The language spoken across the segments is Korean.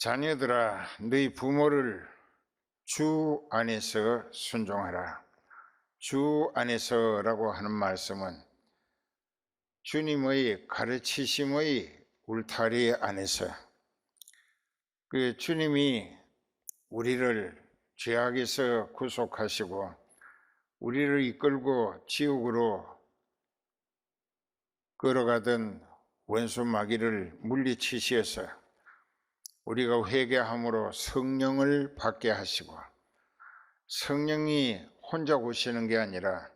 자녀들아, 너희 부모를 주 안에서 순종하라. 주 안에서라고 하는 말씀은 주님의 가르치심의 울타리 안에서, 그 주님이 우리를 죄악에서 구속하시고 우리를 이끌고 지옥으로 걸어가던 원수 마귀를 물리치시어서 우리가 회개함으로 성령을 받게 하시고, 성령이 혼자 오시는 게 아니라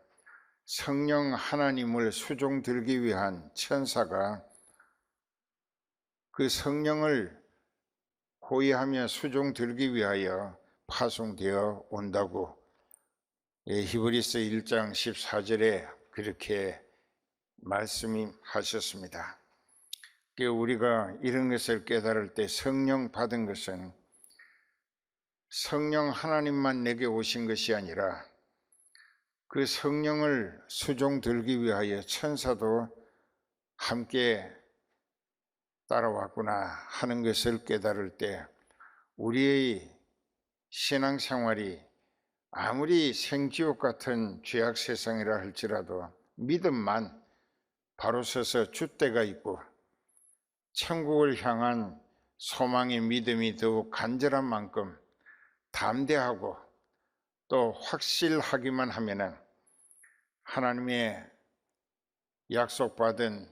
성령 하나님을 수종 들기 위한 천사가 그 성령을 호위하며 수종 들기 위하여 파송되어 온다고 히브리서 1장 14절에 그렇게 말씀하셨습니다. 우리가 이런 것을 깨달을 때 성령 받은 것은 성령 하나님만 내게 오신 것이 아니라 그 성령을 수종 들기 위하여 천사도 함께 따라왔구나 하는 것을 깨달을 때 우리의 신앙생활이 아무리 생지옥 같은 죄악 세상이라 할지라도 믿음만 바로 서서 줏대가 있고 천국을 향한 소망의 믿음이 더욱 간절한 만큼 담대하고 또 확실하기만 하면은 하나님의 약속받은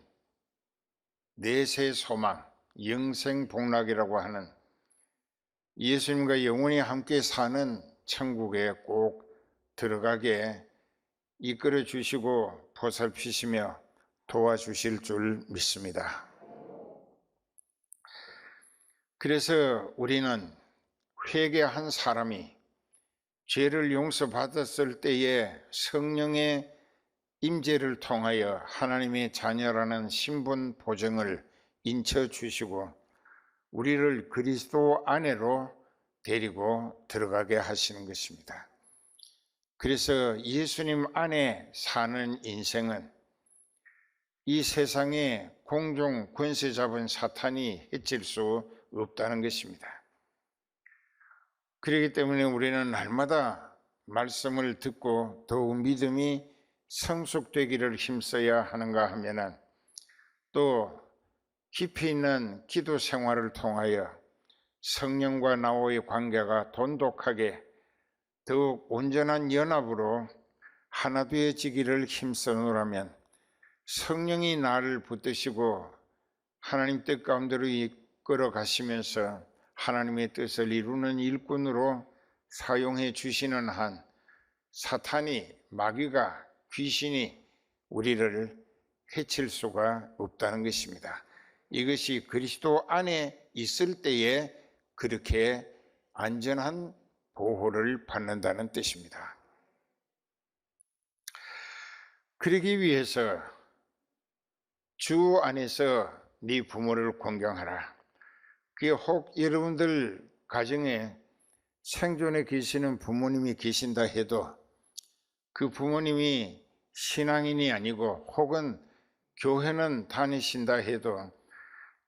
내세 소망, 영생 복락이라고 하는 예수님과 영원히 함께 사는 천국에 꼭 들어가게 이끌어 주시고 보살피시며 도와주실 줄 믿습니다. 그래서 우리는 회개한 사람이 죄를 용서받았을 때에 성령의 임재를 통하여 하나님의 자녀라는 신분 보증을 인쳐주시고 우리를 그리스도 안으로 데리고 들어가게 하시는 것입니다. 그래서 예수님 안에 사는 인생은 이 세상에 공중 권세 잡은 사탄이 해칠 수 없다는 것입니다. 그렇기 때문에 우리는 날마다 말씀을 듣고 더욱 믿음이 성숙되기를 힘써야 하는가 하면은 또 깊이 있는 기도 생활을 통하여 성령과 나와의 관계가 돈독하게 더욱 온전한 연합으로 하나 되어지기를 힘쓰노라면 성령이 나를 붙드시고 하나님 뜻 가운데로 이끌어 가시면서 하나님의 뜻을 이루는 일꾼으로 사용해 주시는 한 사탄이, 마귀가, 귀신이 우리를 해칠 수가 없다는 것입니다. 이것이 그리스도 안에 있을 때에 그렇게 안전한 보호를 받는다는 뜻입니다. 그러기 위해서 주 안에서 네 부모를 공경하라. 그게 혹 여러분들 가정에 생존에 계시는 부모님이 계신다 해도 그 부모님이 신앙인이 아니고 혹은 교회는 다니신다 해도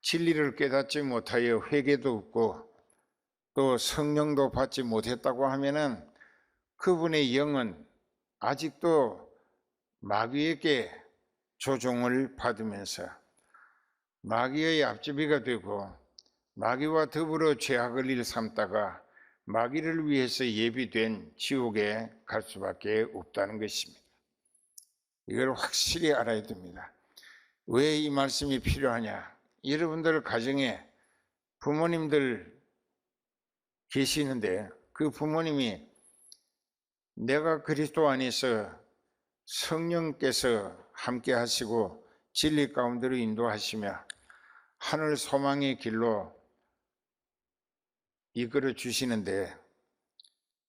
진리를 깨닫지 못하여 회개도 없고 또 성령도 받지 못했다고 하면은 그분의 영은 아직도 마귀에게 조종을 받으면서 마귀의 앞잡이가 되고 마귀와 더불어 죄악을 일삼다가 마귀를 위해서 예비된 지옥에 갈 수밖에 없다는 것입니다. 이걸 확실히 알아야 됩니다. 왜 이 말씀이 필요하냐? 여러분들 가정에 부모님들 계시는데 그 부모님이 내가 그리스도 안에서 성령께서 함께 하시고 진리 가운데로 인도하시며 하늘 소망의 길로 이끌어 주시는데,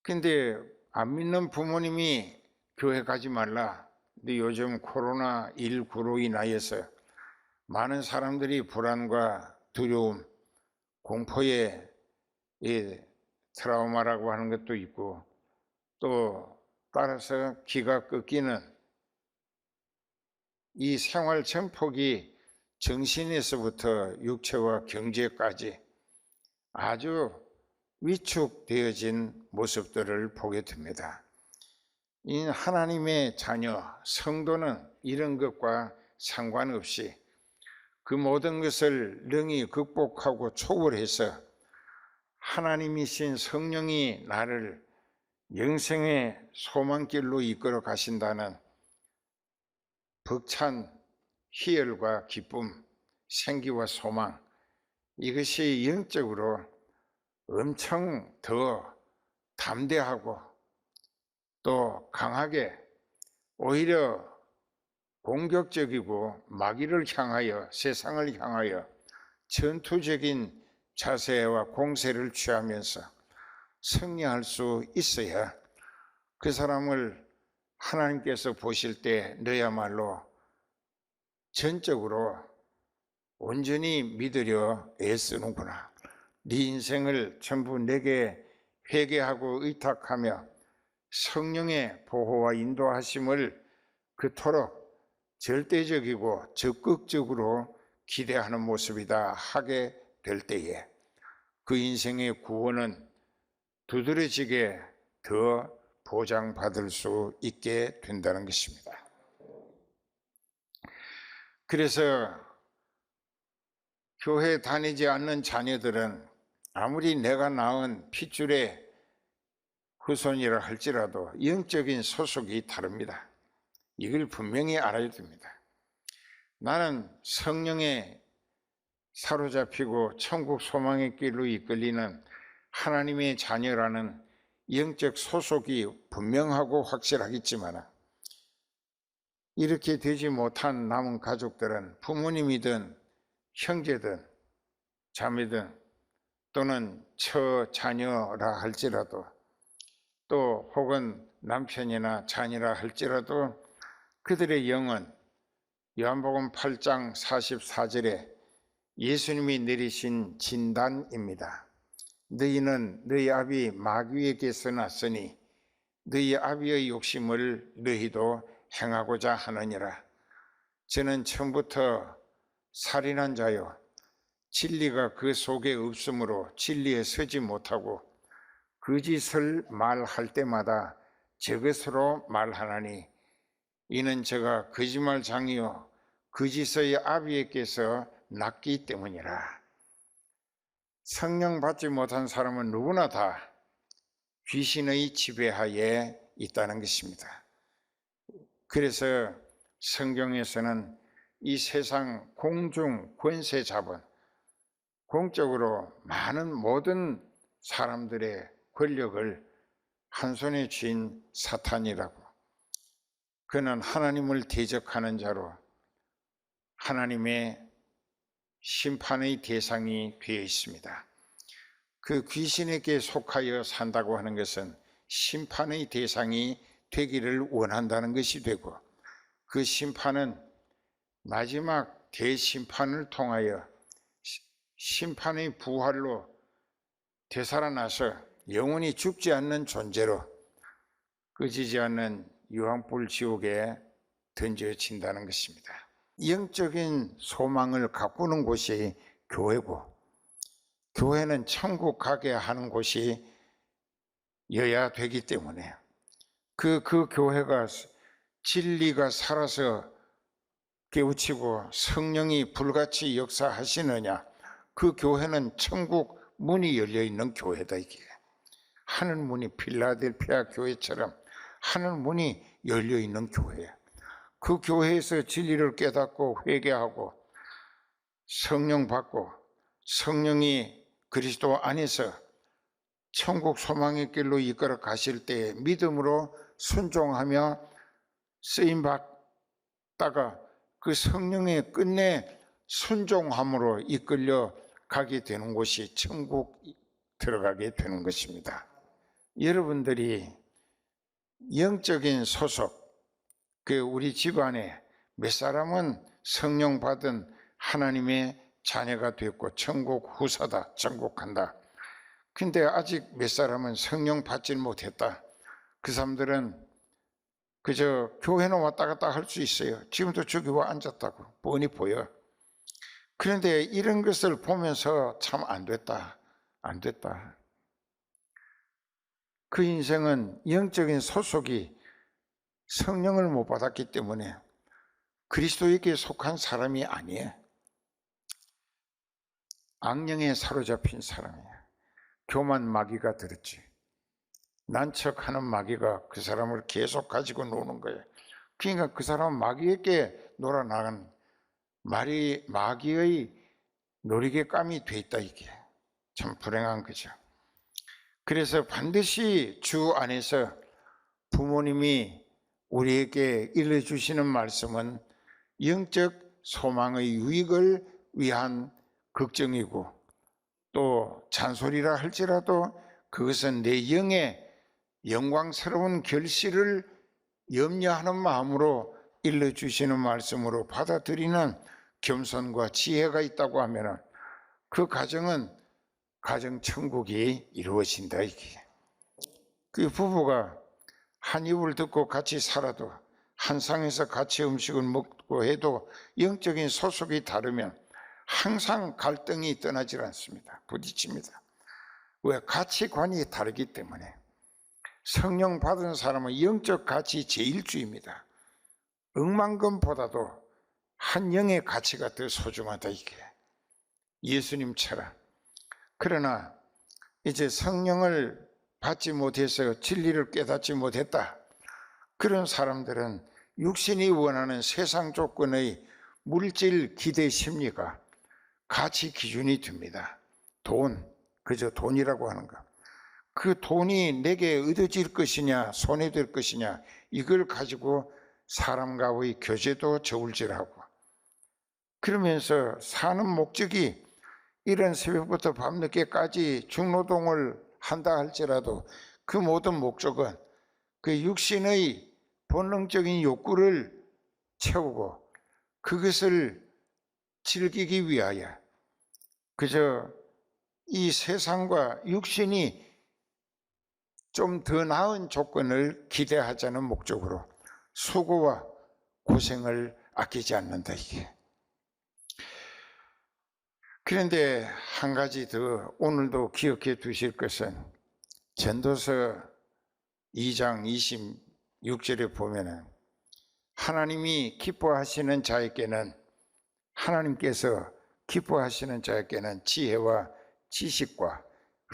근데 안 믿는 부모님이 교회 가지 말라. 근데 요즘 코로나19로 인하여서 많은 사람들이 불안과 두려움, 공포의 트라우마라고 하는 것도 있고 또 따라서 기가 꺾이는 이 생활 전폭이 정신에서부터 육체와 경제까지 아주 위축되어진 모습들을 보게 됩니다. 이 하나님의 자녀, 성도는 이런 것과 상관없이 그 모든 것을 능히 극복하고 초월해서 하나님이신 성령이 나를 영생의 소망길로 이끌어 가신다는 벅찬 희열과 기쁨, 생기와 소망, 이것이 영적으로 엄청 더 담대하고 또 강하게, 오히려 공격적이고 마귀를 향하여, 세상을 향하여 전투적인 자세와 공세를 취하면서 승리할 수 있어야 그 사람을 하나님께서 보실 때 너야말로 전적으로 온전히 믿으려 애쓰는구나, 네 인생을 전부 내게 회개하고 의탁하며 성령의 보호와 인도하심을 그토록 절대적이고 적극적으로 기대하는 모습이다 하게 될 때에 그 인생의 구원은 두드러지게 더 보장받을 수 있게 된다는 것입니다. 그래서 교회 다니지 않는 자녀들은 아무리 내가 낳은 핏줄의 후손이라 할지라도 영적인 소속이 다릅니다. 이걸 분명히 알아야 됩니다. 나는 성령에 사로잡히고 천국 소망의 길로 이끌리는 하나님의 자녀라는 영적 소속이 분명하고 확실하겠지만 이렇게 되지 못한 남은 가족들은 부모님이든 형제든 자매든 또는 처자녀라 할지라도 또 혹은 남편이나 자녀라 할지라도 그들의 영은 요한복음 8장 44절에 예수님이 내리신 진단입니다. 너희는 너희 아비 마귀에게서 났으니 너희 아비의 욕심을 너희도 행하고자 하느니라. 저는 처음부터 살인한 자요, 진리가 그 속에 없으므로 진리에 서지 못하고 거짓을 말할 때마다 저것으로 말하나니 이는 저가 거짓말장이요 거짓의 아비에게서 났기 때문이라. 성령 받지 못한 사람은 누구나 다 귀신의 지배하에 있다는 것입니다. 그래서 성경에서는 이 세상 공중 권세 잡은 공적으로 많은 모든 사람들의 권력을 한 손에 쥔 사탄이라고, 그는 하나님을 대적하는 자로 하나님의 심판의 대상이 되어 있습니다. 그 귀신에게 속하여 산다고 하는 것은 심판의 대상이 되기를 원한다는 것이 되고, 그 심판은 마지막 대심판을 통하여 심판의 부활로 되살아나서 영원히 죽지 않는 존재로 꺼지지 않는 유황불 지옥에 던져진다는 것입니다. 영적인 소망을 가꾸는 곳이 교회고, 교회는 천국 가게 하는 곳이 여야 되기 때문에 그 교회가 진리가 살아서 깨우치고 성령이 불같이 역사하시느냐, 그 교회는 천국 문이 열려있는 교회다. 이게 하늘 문이 필라델피아 교회처럼 하늘 문이 열려있는 교회야. 그 교회에서 진리를 깨닫고 회개하고 성령 받고 성령이 그리스도 안에서 천국 소망의 길로 이끌어 가실 때 믿음으로 순종하며 쓰임받다가 그 성령의 끝내 순종함으로 이끌려 가게 되는 곳이 천국 들어가게 되는 것입니다. 여러분들이 영적인 소속, 그 우리 집안에 몇 사람은 성령 받은 하나님의 자녀가 됐고 천국 후사다, 천국 간다. 근데 아직 몇 사람은 성령 받지 못했다. 그 사람들은 그저 교회는 왔다 갔다 할 수 있어요. 지금도 저기 와 앉았다고 뻔히 보여. 그런데 이런 것을 보면서 참 안 됐다, 안 됐다. 그 인생은 영적인 소속이 성령을 못 받았기 때문에 그리스도에게 속한 사람이 아니에요. 악령에 사로잡힌 사람이에요. 교만 마귀가 들었지. 난척하는 마귀가 그 사람을 계속 가지고 노는 거예요. 그러니까 그 사람은 마귀에게 놀아나간 마귀의 놀이개감이 돼 있다. 이게 참 불행한 거죠. 그래서 반드시 주 안에서 부모님이 우리에게 일러주시는 말씀은 영적 소망의 유익을 위한 걱정이고, 또 잔소리라 할지라도 그것은 내 영의 영광스러운 결실을 염려하는 마음으로 일러주시는 말씀으로 받아들이는 겸손과 지혜가 있다고 하면 그 가정은 가정천국이 이루어진다. 이게 그 부부가 한 입을 듣고 같이 살아도, 한 상에서 같이 음식을 먹고 해도 영적인 소속이 다르면 항상 갈등이 떠나질 않습니다. 부딪힙니다. 왜? 가치관이 다르기 때문에. 성령 받은 사람은 영적 가치 제1주입니다. 억만금보다도 한 영의 가치가 더 소중하다. 이게 예수님처럼. 그러나 이제 성령을 받지 못해서 진리를 깨닫지 못했다. 그런 사람들은 육신이 원하는 세상 조건의 물질 기대 심리가 가치 기준이 됩니다. 돈, 그저 돈이라고 하는 거. 그 돈이 내게 얻어질 것이냐 손해될 것이냐, 이걸 가지고 사람과의 교제도 저울질하고, 그러면서 사는 목적이 이런 새벽부터 밤늦게까지 중노동을 한다 할지라도 그 모든 목적은 그 육신의 본능적인 욕구를 채우고 그것을 즐기기 위하여 그저 이 세상과 육신이 좀 더 나은 조건을 기대하자는 목적으로 수고와 고생을 아끼지 않는다. 이게. 그런데 한 가지 더 오늘도 기억해 두실 것은 전도서 2장 26절에 보면은 하나님이 기뻐하시는 자에게는, 하나님께서 기뻐하시는 자에게는 지혜와 지식과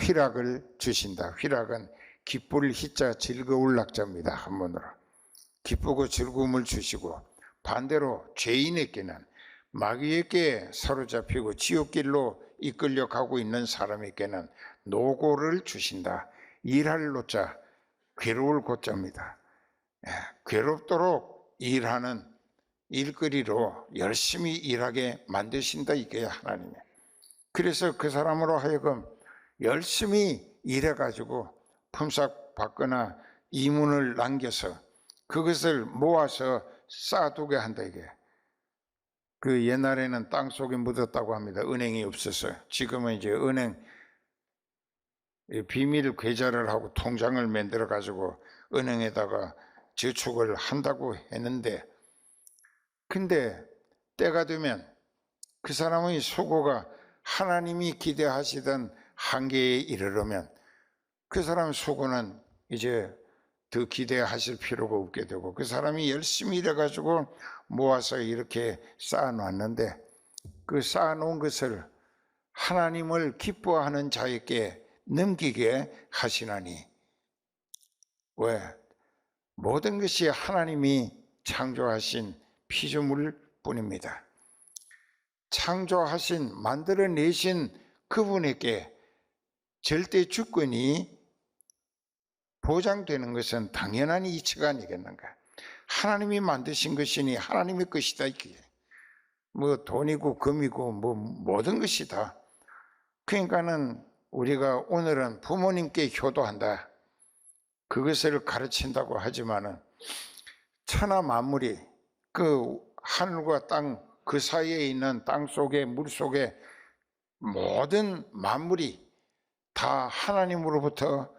휘락을 주신다. 휘락은 기쁠 희자 즐거울 낙자입니다. 한문으로. 기쁘고 즐거움을 주시고, 반대로 죄인에게는, 마귀에게 사로잡히고 지옥길로 이끌려 가고 있는 사람에게는 노고를 주신다. 일할 노자, 괴로울 고자입니다. 괴롭도록 일하는 일거리로 열심히 일하게 만드신다. 이게 하나님의. 그래서 그 사람으로 하여금 열심히 일해가지고 품삯 받거나 이문을 남겨서 그것을 모아서 쌓아두게 한다. 이게. 그 옛날에는 땅 속에 묻었다고 합니다. 은행이 없어서. 지금은 이제 은행 비밀 계좌를 하고 통장을 만들어 가지고 은행에다가 저축을 한다고 했는데, 근데 때가 되면 그 사람의 수고가 하나님이 기대하시던 한계에 이르려면 그 사람 수고는 이제 더 기대하실 필요가 없게 되고, 그 사람이 열심히 일해가지고 모아서 이렇게 쌓아놨는데 그 쌓아놓은 것을 하나님을 기뻐하는 자에게 넘기게 하시나니. 왜? 모든 것이 하나님이 창조하신 피조물 뿐입니다. 창조하신, 만들어내신 그분에게 절대 주권이 보장되는 것은 당연한 이치가 아니겠는가. 하나님이 만드신 것이니 하나님의 것이다. 이게 뭐 돈이고 금이고 뭐 모든 것이 다. 그러니까는 우리가 오늘은 부모님께 효도한다, 그것을 가르친다고 하지만은 천하 만물이, 그 하늘과 땅 그 사이에 있는 땅 속에 물 속에 모든 만물이 다 하나님으로부터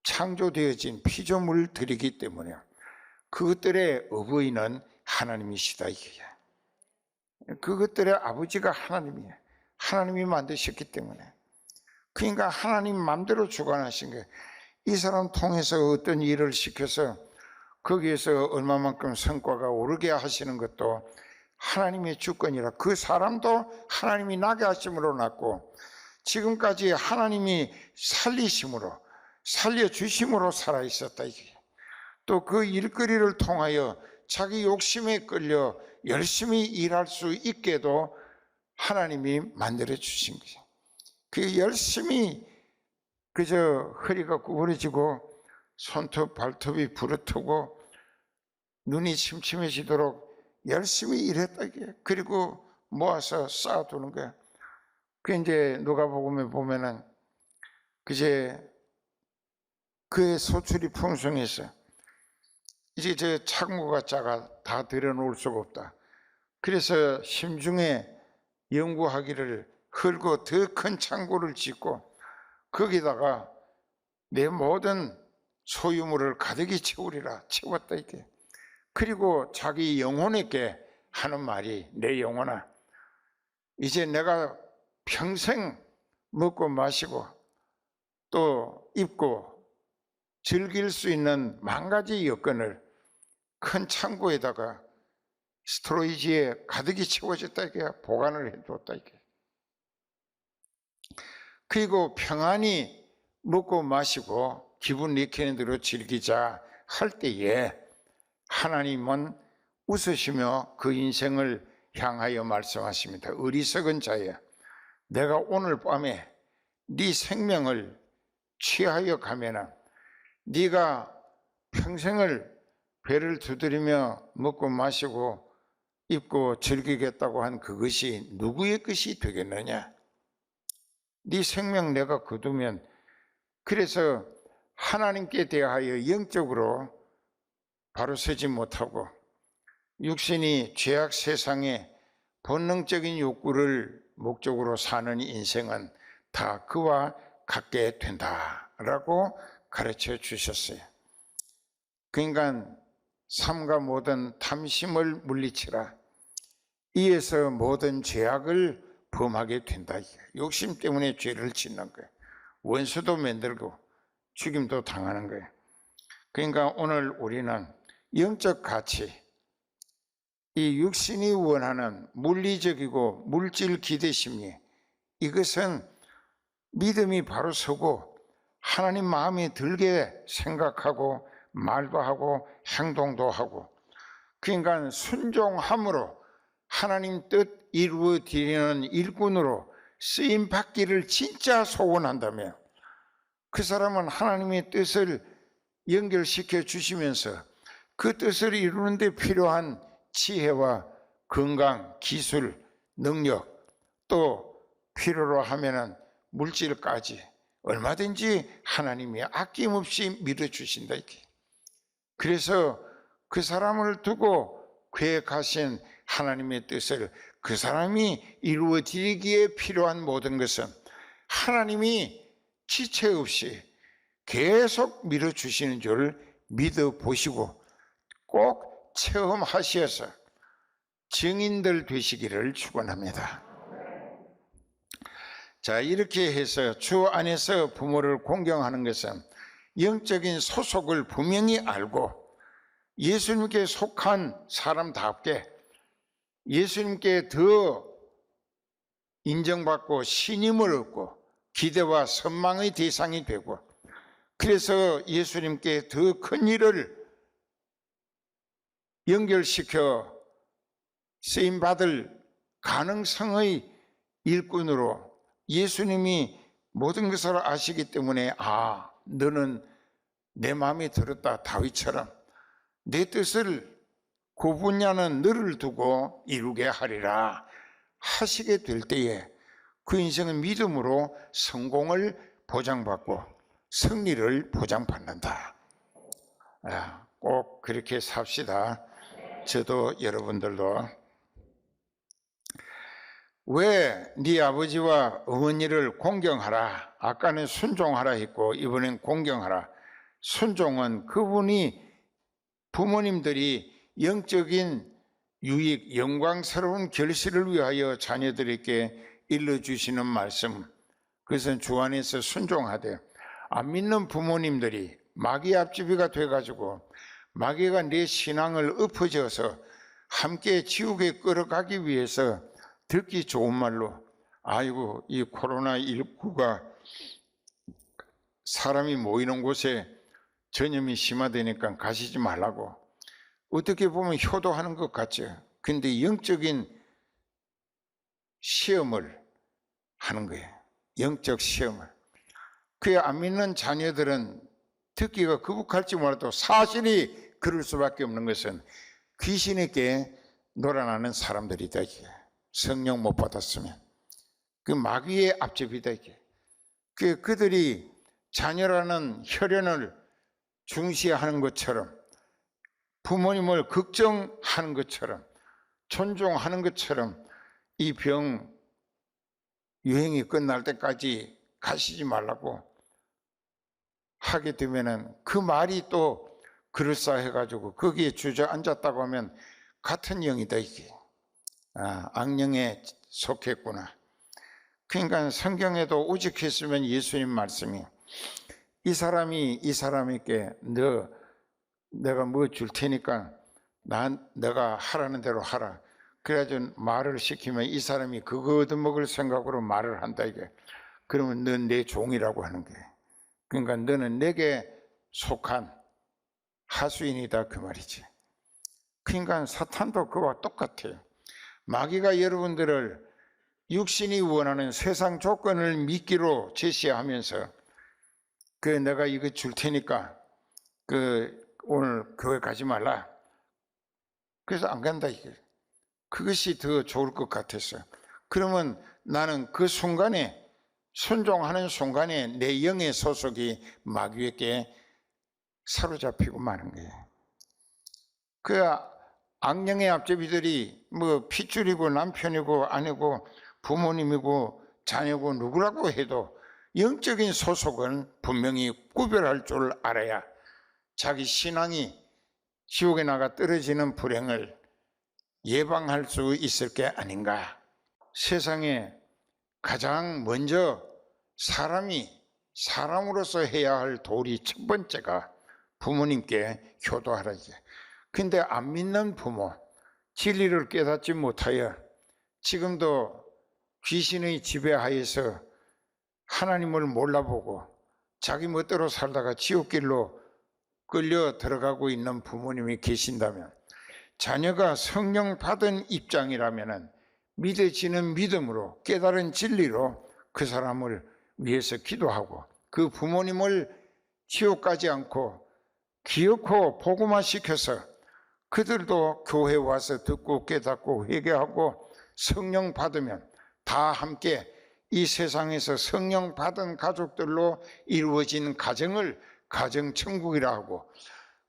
창조되어진 피조물들이기 때문에 그것들의 어버이는 하나님이시다. 이게. 그것들의 아버지가 하나님이에요. 하나님이 만드셨기 때문에. 그러니까 하나님 마음대로 주관하신 거예요. 이 사람 통해서 어떤 일을 시켜서 거기에서 얼마만큼 성과가 오르게 하시는 것도 하나님의 주권이라. 그 사람도 하나님이 나게 하심으로 났고 지금까지 하나님이 살리심으로 살려주심으로 살아있었다. 이게 또 그 일거리를 통하여 자기 욕심에 끌려 열심히 일할 수 있게도 하나님이 만들어 주신 거죠. 그 열심히 그저 허리가 구부러지고 손톱 발톱이 부르트고 눈이 침침해지도록 열심히 일했다. 그리고 모아서 쌓아두는 거야. 그 이제 누가복음에 보면은 그제 그의 소출이 풍성해서 이제 저 창고가 작아 다 들여놓을 수가 없다. 그래서 심중에 연구하기를 헐고 더 큰 창고를 짓고 거기다가 내 모든 소유물을 가득히 채우리라 채웠다. 이게 그리고 자기 영혼에게 하는 말이, 내 영혼아, 이제 내가 평생 먹고 마시고 또 입고 즐길 수 있는 만 가지 여건을 큰 창고에다가 스토리지에 가득히 채워졌다. 이게 보관을 해뒀다. 이게 그리고 평안히 먹고 마시고 기분 내키는 대로 즐기자 할 때에 하나님은 웃으시며 그 인생을 향하여 말씀하십니다. 어리석은 자야, 내가 오늘 밤에 네 생명을 취하여 가면은 네가 평생을 배를 두드리며 먹고 마시고 입고 즐기겠다고 한 그것이 누구의 것이 되겠느냐? 네 생명 내가 거두면. 그래서 하나님께 대하여 영적으로 바로 서지 못하고 육신이 죄악 세상에 본능적인 욕구를 목적으로 사는 인생은 다 그와 같게 된다라고 가르쳐 주셨어요. 그러니까 삼가 모든 탐심을 물리치라. 이에서 모든 죄악을 범하게 된다. 욕심 때문에 죄를 짓는 거예요. 원수도 만들고 죽임도 당하는 거예요. 그러니까 오늘 우리는 영적 가치, 이 육신이 원하는 물리적이고 물질 기대심리, 이것은 믿음이 바로 서고 하나님 마음에 들게 생각하고 말도 하고 행동도 하고, 그러니까 순종함으로 하나님 뜻 이루어 드리는 일꾼으로 쓰임 받기를 진짜 소원한다면 그 사람은 하나님의 뜻을 연결시켜 주시면서 그 뜻을 이루는 데 필요한 지혜와 건강, 기술, 능력, 또 필요로 하면은 물질까지 얼마든지 하나님이 아낌없이 밀어주신다. 이게. 그래서 그 사람을 두고 계획하신 하나님의 뜻을 그 사람이 이루어 드리기에 필요한 모든 것은 하나님이 지체 없이 계속 밀어주시는 줄 믿어보시고 꼭 체험하셔서 증인들 되시기를 축원합니다. 자, 이렇게 해서 주 안에서 부모를 공경하는 것은 영적인 소속을 분명히 알고 예수님께 속한 사람답게 예수님께 더 인정받고 신임을 얻고 기대와 선망의 대상이 되고, 그래서 예수님께 더 큰 일을 연결시켜 쓰임받을 가능성의 일꾼으로 예수님이 모든 것을 아시기 때문에 아, 너는 내 마음에 들었다. 다윗처럼 내 뜻을 그 분야는 너를 두고 이루게 하리라 하시게 될 때에 그 인생은 믿음으로 성공을 보장받고 승리를 보장받는다. 꼭 그렇게 삽시다. 저도 여러분들도. 왜 네 아버지와 어머니를 공경하라. 아까는 순종하라 했고 이번엔 공경하라. 순종은 그분이 부모님들이 영적인 유익, 영광스러운 결실을 위하여 자녀들에게 일러주시는 말씀, 그것은 주 안에서 순종하되, 안 믿는 부모님들이 마귀 앞집이가 돼가지고 마귀가 내 신앙을 엎어져서 함께 지옥에 끌어가기 위해서 듣기 좋은 말로, 아이고 이 코로나19가 사람이 모이는 곳에 전염이 심화되니까 가시지 말라고, 어떻게 보면 효도하는 것 같죠. 근데 영적인 시험을 하는 거예요. 영적 시험을. 그에 안 믿는 자녀들은 듣기가 거북할지 몰라도 사실이 그럴 수밖에 없는 것은 귀신에게 놀아나는 사람들이다. 이게 성령 못 받았으면 그 마귀의 앞집이다. 이게 그들이 자녀라는 혈연을 중시하는 것처럼, 부모님을 걱정하는 것처럼, 존중하는 것처럼 이 병 유행이 끝날 때까지 가시지 말라고 하게 되면은 그 말이 또 그럴싸해가지고 거기에 주저앉았다고 하면 같은 영이다. 이게 악령에 속했구나. 그러니까 성경에도 오직했으면 예수님 말씀이, 이 사람이 이 사람에게 내가 뭐 줄 테니까 내가 하라는 대로 하라. 그래가지고 말을 시키면 이 사람이 그거 얻어먹을 생각으로 말을 한다. 이게 그러면 넌 내 종이라고 하는 거예요. 그러니까 너는 내게 속한 하수인이다 그 말이지. 그러니까 사탄도 그와 똑같아요. 마귀가 여러분들을 육신이 원하는 세상 조건을 믿기로 제시하면서 내가 이거 줄 테니까 오늘 교회 가지 말라. 그래서 안 간다 이게. 그것이 더 좋을 것 같았어요. 그러면 나는 그 순간에, 순종하는 순간에 내 영의 소속이 마귀에게 사로잡히고 마는 거예요. 그 악령의 앞제비들이 뭐 핏줄이고 남편이고 아내고 부모님이고 자녀고 누구라고 해도 영적인 소속은 분명히 구별할 줄 알아야 자기 신앙이 지옥에 나가 떨어지는 불행을 예방할 수 있을 게 아닌가. 세상에 가장 먼저 사람으로서 해야 할 도리 첫 번째가 부모님께 효도하라. 근데 안 믿는 부모, 진리를 깨닫지 못하여 지금도 귀신의 지배하에서 하나님을 몰라보고 자기 멋대로 살다가 지옥길로 끌려 들어가고 있는 부모님이 계신다면, 자녀가 성령 받은 입장이라면 믿어지는 믿음으로, 깨달은 진리로 그 사람을 위해서 기도하고 그 부모님을 지옥 가지 않고 기어코 복음화시켜서 그들도 교회 와서 듣고 깨닫고 회개하고 성령 받으면 다 함께 이 세상에서 성령 받은 가족들로 이루어진 가정을 가정천국이라 하고,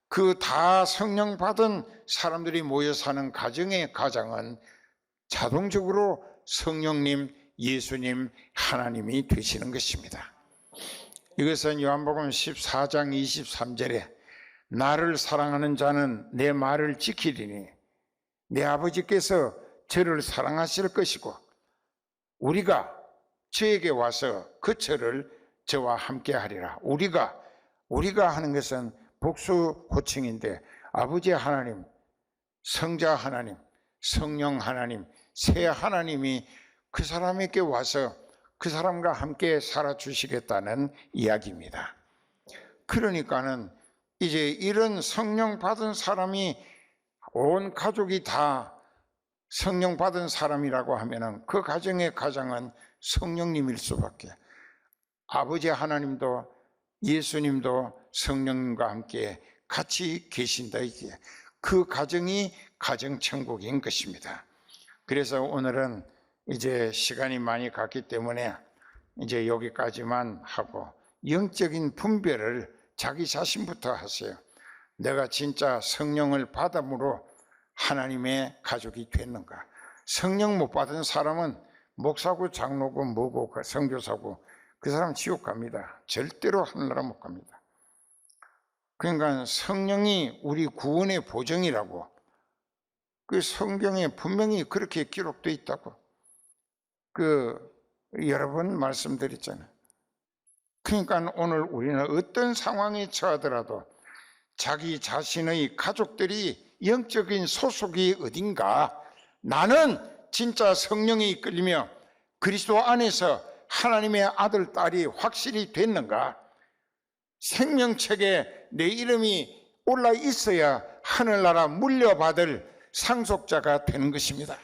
그 다 성령 받은 사람들이 모여 사는 가정의 가장은 자동적으로 성령님, 예수님, 하나님이 되시는 것입니다. 이것은 요한복음 14장 23절에 나를 사랑하는 자는 내 말을 지키리니 내 아버지께서 저를 사랑하실 것이고 우리가 저에게 와서 그 저를 저와 함께 하리라. 우리가 하는 것은 복수 호칭인데, 아버지 하나님, 성자 하나님, 성령 하나님, 새 하나님이 그 사람에게 와서 그 사람과 함께 살아주시겠다는 이야기입니다. 그러니까는 이제 이런 성령 받은 사람이, 온 가족이 다 성령 받은 사람이라고 하면은 그 가정의 가장은 성령님일 수밖에. 아버지 하나님도 예수님도 성령님과 함께 같이 계신다. 이게 그 가정이 가정천국인 것입니다. 그래서 오늘은 이제 시간이 많이 갔기 때문에 이제 여기까지만 하고, 영적인 분별을 자기 자신부터 하세요. 내가 진짜 성령을 받음으로 하나님의 가족이 됐는가? 성령 못 받은 사람은 목사고 장로고 뭐고 선교사고 그 사람 지옥 갑니다. 절대로 하늘나라 못 갑니다. 그러니까 성령이 우리 구원의 보증이라고, 그 성경에 분명히 그렇게 기록되어 있다고. 여러 번 말씀드렸잖아요. 그러니까 오늘 우리는 어떤 상황에 처하더라도 자기 자신의 가족들이 영적인 소속이 어딘가, 나는 진짜 성령에 이끌리며 그리스도 안에서 하나님의 아들, 딸이 확실히 됐는가, 생명책에 내 이름이 올라 있어야 하늘나라 물려받을 상속자가 되는 것입니다.